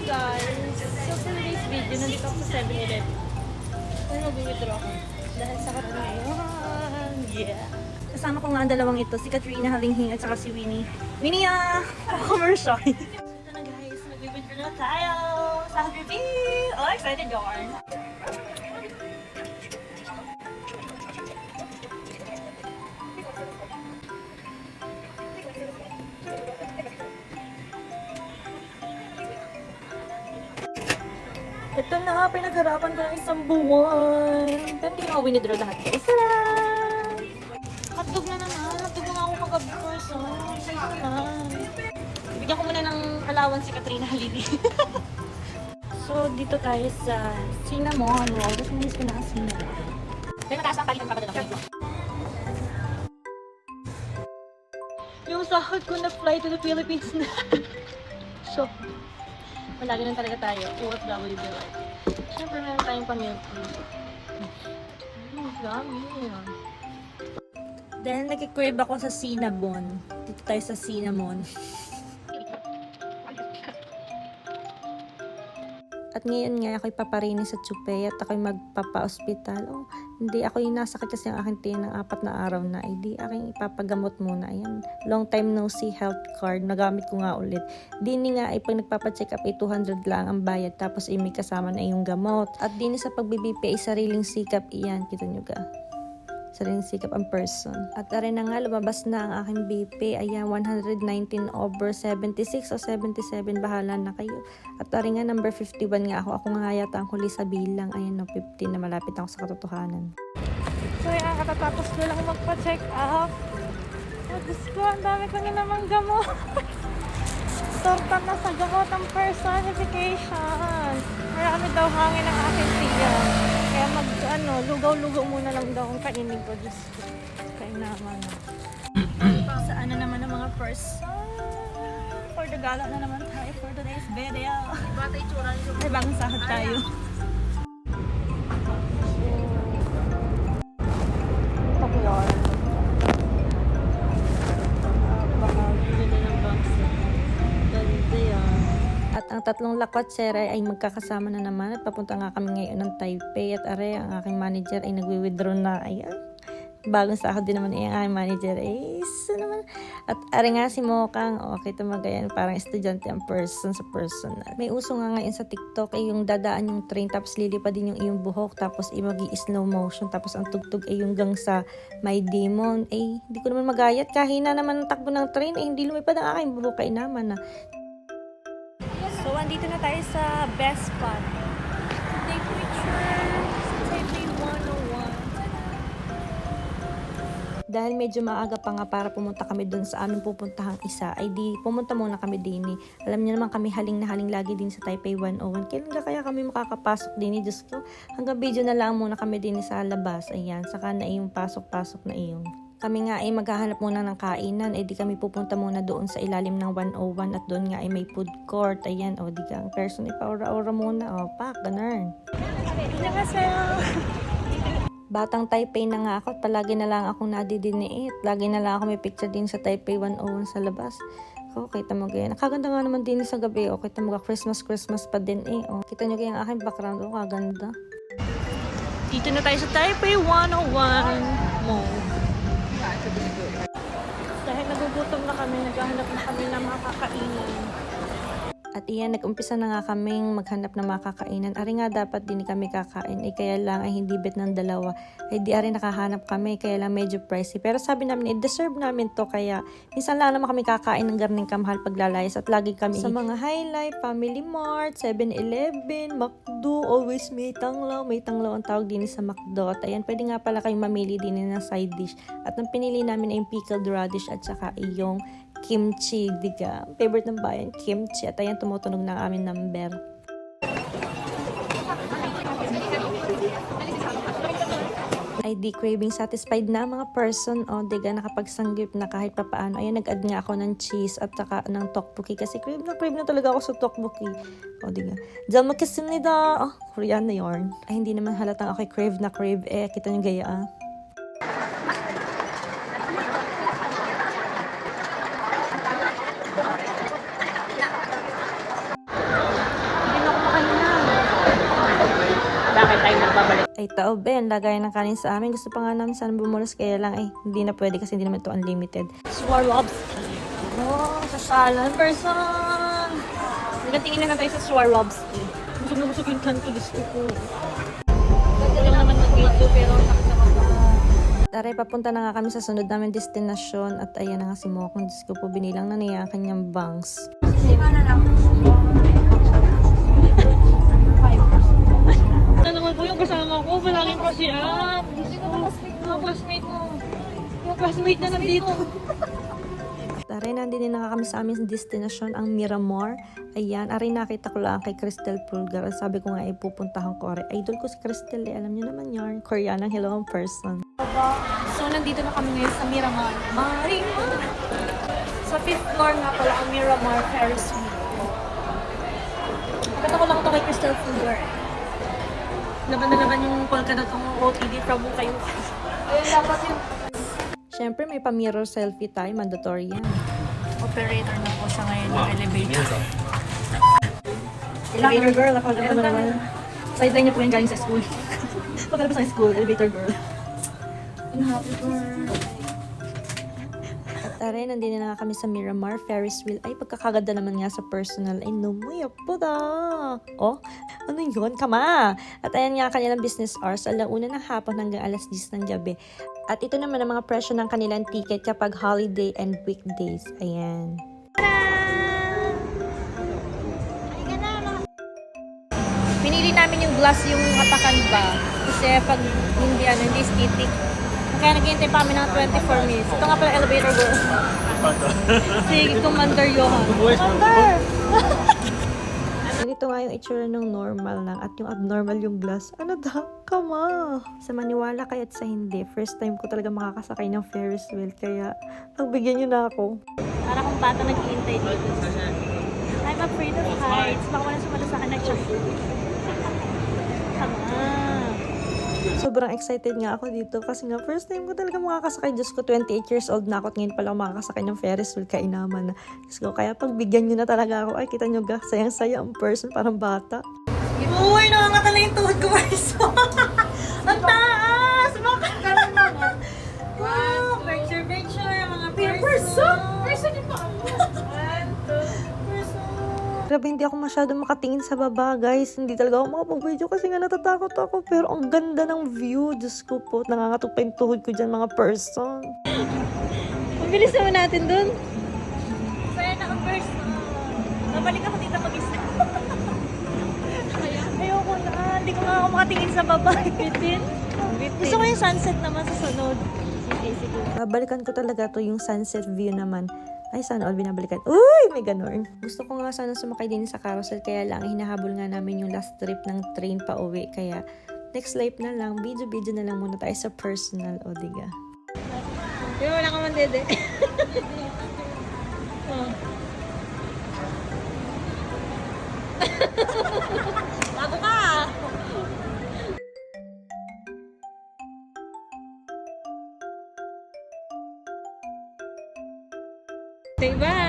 guys! So for today's video, nandito ako sa 7-Eleven. Pero mag-withdraw ako. Dahil sa karoon ngayon. Yeah! Kasama ko nga ang dalawang ito, si Katrina Halinghing at saka si Winnie. Winnie commercial! Ito na guys, mag-withdraw na tayo! Sa reveal! Oh, excited yarn! Ito na, pinagharapan ko ng isang buwan. Pero hindi ako winidraw lahat guys. Sarap! Hotdog na naman. Hotdog na ako kagabi first. Ito na. Bigyan ko muna ng allowance si Katrina Halili. So, dito tayo sa cinnamon roll. Tapos minis ko na ang cinnamon. Pero mataas ang palitan pa ba doon? Yung sahod ko na fly to the Philippines na. So, wala ganun talaga tayo. OFW life. Siyempre meron tayong pamilya. Dami. Then, nag-crave ako sa cinnamon. Dito tayo sa cinnamon. At ngayon nga, ako'y paparinis sa Chupay at ako'y magpapa-hospital. Oh, hindi, ako'y nasakit kasi ang aking tiyan ng 4 na araw na. Di, aking ipapagamot muna. Ayan, long time no see health card. Nagamit ko nga ulit. Dini nga, ay pag nagpapacheck up, ay 200 lang ang bayad. Tapos, ay may kasama na yung gamot. At dini sa pagbibipi, ay sariling sikap. Iyan, kita nyo ga. Sariling sikap ang person. At rin na nga, lumabas na ang aking BP. Ayan, 119/76 o 77. Bahala na kayo. At rin nga, number 51 nga ako. Ako nga yata ang huli sa bilang. Ayan, no, 15 na malapit ako sa katotohanan. So, yan, katatapos ko lang magpa-check up. Oh, Diyos ko, ang dami ko na namang gamot. Torta na sa gamot ang personification. Marami daw hangin ang aking tiyan. Kaya lugaw-lugaw muna lang daw ang kainin ko. Diyos ko. Kaya naman. Saan na naman ang mga person? For the gala na naman tayo for today's video. May bagong sahod tayo. Pakular. Baka bili ng bangs. Ganda yan. At ang tatlong lakwatsera ay magkakasama na naman at papunta nga kami ngayon ng Taipei at are ang aking manager ay nagwi-withdraw na. Ayan. Bagong sahod din naman ang aking manager. So naman. At are nga si Mokang. Okay, tumagayan. Parang estudyante ang person sa personal. May uso nga ngayon sa TikTok ay yung dadaan yung train tapos lilipad din yung iyong buhok tapos mag-i-slow motion tapos ang tugtog ay yung gang sa My Demon. Hindi ko naman magayat. Kahina naman ang takbo ng train hindi lumipad ang aking buhok. Kaya naman na. So, andito na tayo sa best spot. Take picture sa Taipei 101. Dahil medyo maaga pa nga para pumunta kami dun sa aming pupuntahang isa, ay di pumunta muna kami din. Alam niyo naman kami haling na haling lagi din sa Taipei 101. Kailan ka kaya kami makakapasok din? Diyos ko, hanggang video na lang muna kami din sa labas. Ayan, saka na yung pasok-pasok na iyon. Kami nga ay maghahanap muna ng kainan. Di kami pupunta muna doon sa ilalim ng 101 at doon nga ay may food court. Ayan, di ka ang person ipaura-ura muna. Pak, ganun. Batang Taipei na nga ako at palagi na lang akong nadidiniit. Lagi na lang ako may picture din sa Taipei 101 sa labas. Kita mo ganyan. Nakaganda nga naman din sa gabi. Kita mo Christmas pa din . Kita nyo kaya ang aking background. Kaganda. Dito na tayo sa Taipei 101 Mall. Dahil nagugutom na kami, naghahanap na kami ng makakainan. At iyan, nag-umpisa na nga kaming maghanap ng makakainan. Ari nga dapat din kami kakain. Kaya lang ay hindi bet ng dalawa. Di ari nakahanap kami, kaya lang medyo pricey. Pero sabi namin, deserve namin to. Kaya minsan lang naman kami kakain ng garning kamahal paglalayas. At lagi kami sa mga Highlight, Family Mart, 7-Eleven, McDo, always may tanglaw. May tanglaw ang tawag din sa McDo. At ayan, pwede nga pala kayong mamili din ng side dish. At ang pinili namin ay yung pickled radish at saka yung kimchi, diga. Favorite ng bayan, kimchi. At ayan, tumutunog ng aming number. Ay di craving satisfied na mga person. Diga, nakapagsanggip na kahit papaano. Ayan, nag-add nga ako ng cheese at saka ng tteokbokki. Kasi crave na talaga ako sa tteokbokki. Diga. Diyan magkasinida. Korean na yarn. Ay, hindi naman halatang ako'y crave na crave. Kita nyo gaya Ay tao Ben, lagayan ng kanin sa amin. Gusto pa nga namin sana bumulos kaya lang ay hindi na pwede kasi hindi naman ito unlimited. Swarovski. Oh, sa salon person. Nagatingin na tayo sa Swarovski. Busog na busog yung kanto, gusto ko. Gusto lang naman mag-video pero Taray, papunta na nga kami sa sunod namin destinasyon at ayan na nga si Mokong. Diyos ko po, binilang na niya ang kanyang bangs. ano naman po yung kasama ko? Palaging kasi yung classmate mo. Yung classmate na nandito. Taray, nandito na nga kami sa aming destinasyon, ang Miramar. Ayan, aray nakita ko lang kay Crystal Pulgar. Sabi ko nga ay pupuntahan ko. Aray, idol ko si Crystal eh. Alam niyo naman yarn. Koreanang hello ang person. So, nandito na kami ngayon sa Miramar. Marimar! Sa 5th floor nga pala ang Miramar Ferris wheel. Nakita ko lang ito kay Crystal Pulgar. Laban na laban yung polka na itong OTD from kayo. Ayun, dapat yung Siyempre, may pa-mirror selfie tayo. Mandatory yan. operator na po siya ngayon ng elevator. Elevator girl, ako Ano naman? Sideline niya po yung galing sa school. Pagkalabas sa school, elevator girl. Ang happy girl. At aray, nandito na nga kami sa Miramar Ferris wheel. Ay, pagkakaganda naman nga sa personal. Ay, numuya po da. Oh, ano yun? Kama! At ayan nga kanilang business hours. Alauna ng hapon hanggang alas 10 ng gabi. At ito naman ang mga presyo ng kanilang ticket kapag holiday and weekdays. Ayan. Pinili namin yung glass yung apakan ba. Kasi pag hindi sticky. Kaya naghihintay pa kami ng 24 minutes. Ito nga pala elevator girl. Si Commander Johan. Commander! Ganito nga yung itsura ng normal lang at yung abnormal yung glass. Ano da? Kama! Sa maniwala kaya't sa hindi, first time ko talaga makakasakay ng Ferris wheel. Kaya, pagbigyan nyo na ako. Para kung bata naghihintay dito. I'm afraid of heights. Baka wala sumala sa akin na check. Tama. Sobrang excited nga ako dito kasi nga first time ko talaga makakasakay. Diyos ko, 28 years old na ako at ngayon pala ako makakasakay ng Ferris wheel, kainaman na. Diyos ko, kaya pagbigyan nyo na talaga ako. Ay, kita nyo ga, sayang-saya ang person, parang bata. Uy, nakakatala yung tuhod ko, Marso. Ang taas! Makakaroon naman. Wow, picture, mga person. Person yung pa. Grabe, hindi ako masyado makatingin sa baba, guys. Hindi talaga ako makapag-video kasi nga natatakot ako. Pero ang ganda ng view. Diyos ko po, nangangatok pa yung tuhod ko dyan, mga person. Mabilis naman natin dun. Saya na ang person. Nabalik ako dito mag-isa. Ayoko na. Hindi ko nga ako makatingin sa baba. Bitin? Gusto ko yung sunset naman sa sunod. Sige. Babalikan ko talaga to yung sunset view naman. Ay, sana all binabalikan. Uy, may ganon. Gusto ko nga sana sumakay din sa carousel. Kaya lang, hinahabol nga namin yung last trip ng train pa uwi. Kaya, next life na lang. Video na lang muna tayo sa personal. O, diga. Di ba wala ka man, Dede? Bago ka! Diba?